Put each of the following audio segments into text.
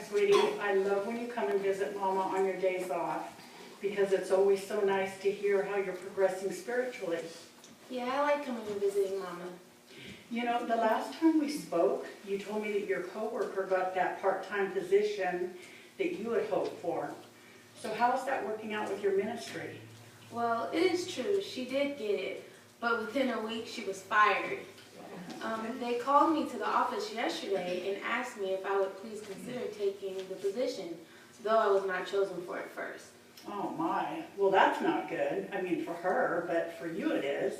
sweetie. I love when you come and visit Mama on your days off because it's always so nice to hear how you're progressing spiritually. Yeah, I like coming and visiting Mama. You know, the last time we spoke, you told me that your coworker got that part-time position that you had hoped for. So how is that working out with your ministry? Well, it is true. She did get it, but within a week she was fired. They called me to the office yesterday and asked me if I would please consider taking the position, though I was not chosen for it first. Oh my, well that's not good. I mean for her, but for you it is.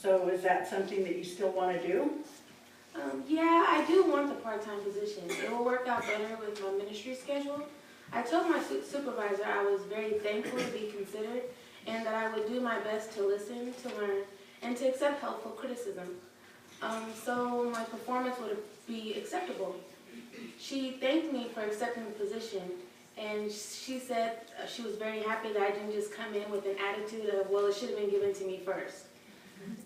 So is that something that you still want to do? Yeah, I do want the part-time position. It will work out better with my ministry schedule. I told my supervisor I was very thankful to be considered and that I would do my best to listen, to learn, and to accept helpful criticism. So my performance would be acceptable. She thanked me for accepting the position, and she said she was very happy that I didn't just come in with an attitude of, well, it should have been given to me first.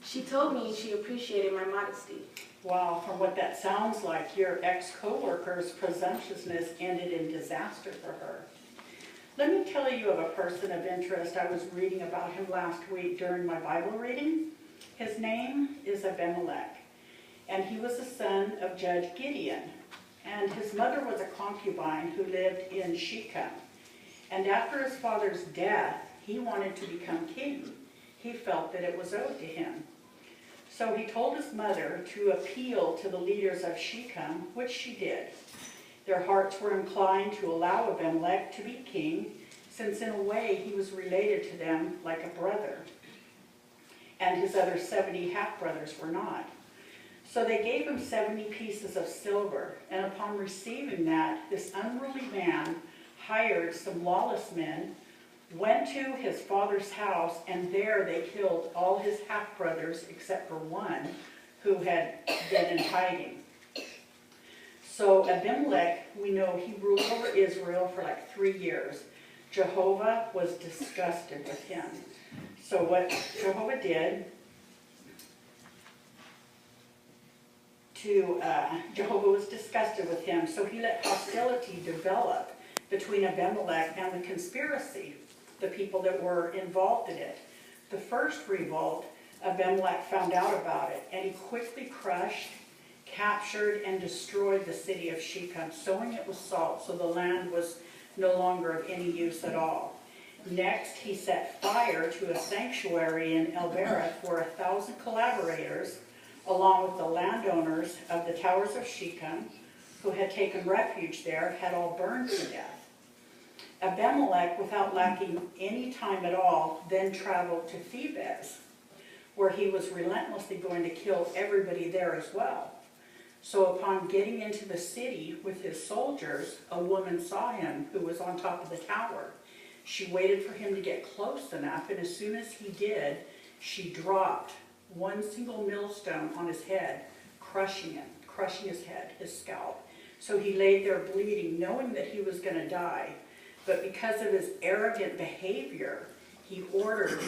She told me she appreciated my modesty. Wow, from what that sounds like, your ex-coworker's presumptuousness ended in disaster for her. Let me tell you of a person of interest. I was reading about him last week during my Bible reading. His name is Abimelech, and he was the son of Judge Gideon. And his mother was a concubine who lived in Shechem. And after his father's death, he wanted to become king. He felt that it was owed to him. So he told his mother to appeal to the leaders of Shechem, which she did. Their hearts were inclined to allow Abimelech to be king, since in a way he was related to them like a brother. And his other 70 half-brothers were not. So they gave him 70 pieces of silver, and upon receiving that, this unruly man hired some lawless men, went to his father's house, and there they killed all his half-brothers except for one who had been in hiding. So Abimelech, we know he ruled over Israel for like 3 years. Jehovah was disgusted with him. So what Jehovah did Jehovah was disgusted with him, so he let hostility develop between Abimelech and the conspiracy, the people that were involved in it. The first revolt, Abimelech found out about it, and he quickly crushed, captured, and destroyed the city of Shechem, sowing it with salt, so the land was no longer of any use at all. Next, he set fire to a sanctuary in El-Berith where 1,000 collaborators, along with the landowners of the towers of Shechem, who had taken refuge there, had all burned to death. Abimelech, without lacking any time at all, then traveled to Thebez, where he was relentlessly going to kill everybody there as well. So upon getting into the city with his soldiers, a woman saw him who was on top of the tower. She waited for him to get close enough, and as soon as he did, she dropped one single millstone on his head, crushing his head, his scalp. So he laid there bleeding, knowing that he was going to die. But because of his arrogant behavior, he ordered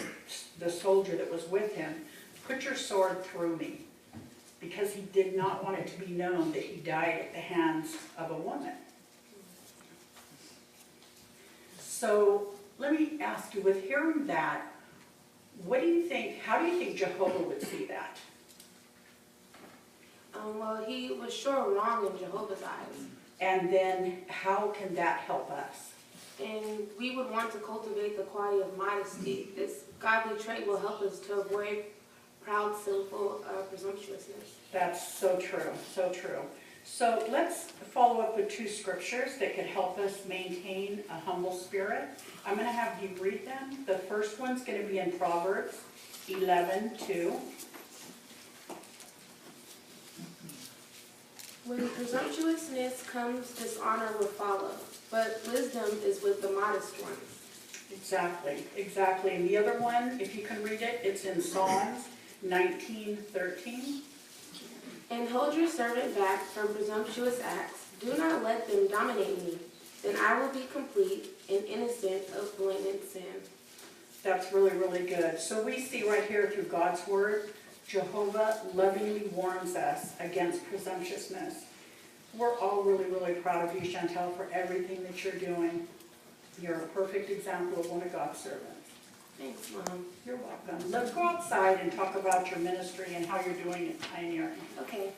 the soldier that was with him, "Put your sword through me," because he did not want it to be known that he died at the hands of a woman. So let me ask you, with hearing that, what do you think, how do you think Jehovah would see that? Well, he was sure wrong in Jehovah's eyes. And then how can that help us? And we would want to cultivate the quality of modesty. This godly trait will help us to avoid proud, sinful presumptuousness. That's so true, so true. So let's follow up with 2 scriptures that could help us maintain a humble spirit. I'm going to have you read them. The first one's going to be in Proverbs 11:2. When presumptuousness comes, dishonor will follow, but wisdom is with the modest ones. Exactly. And the other one, if you can read it, it's in Psalms 19:13. And hold your servant back from presumptuous acts. Do not let them dominate me. Then I will be complete and innocent of blatant sin. That's really, really good. So we see right here through God's word, Jehovah lovingly warns us against presumptuousness. We're all really, really proud of you, Chantel, for everything that you're doing. You're a perfect example of one of God's servants. Thanks, Mom. You're welcome. Let's go outside and talk about your ministry and how you're doing it, pioneering. Okay.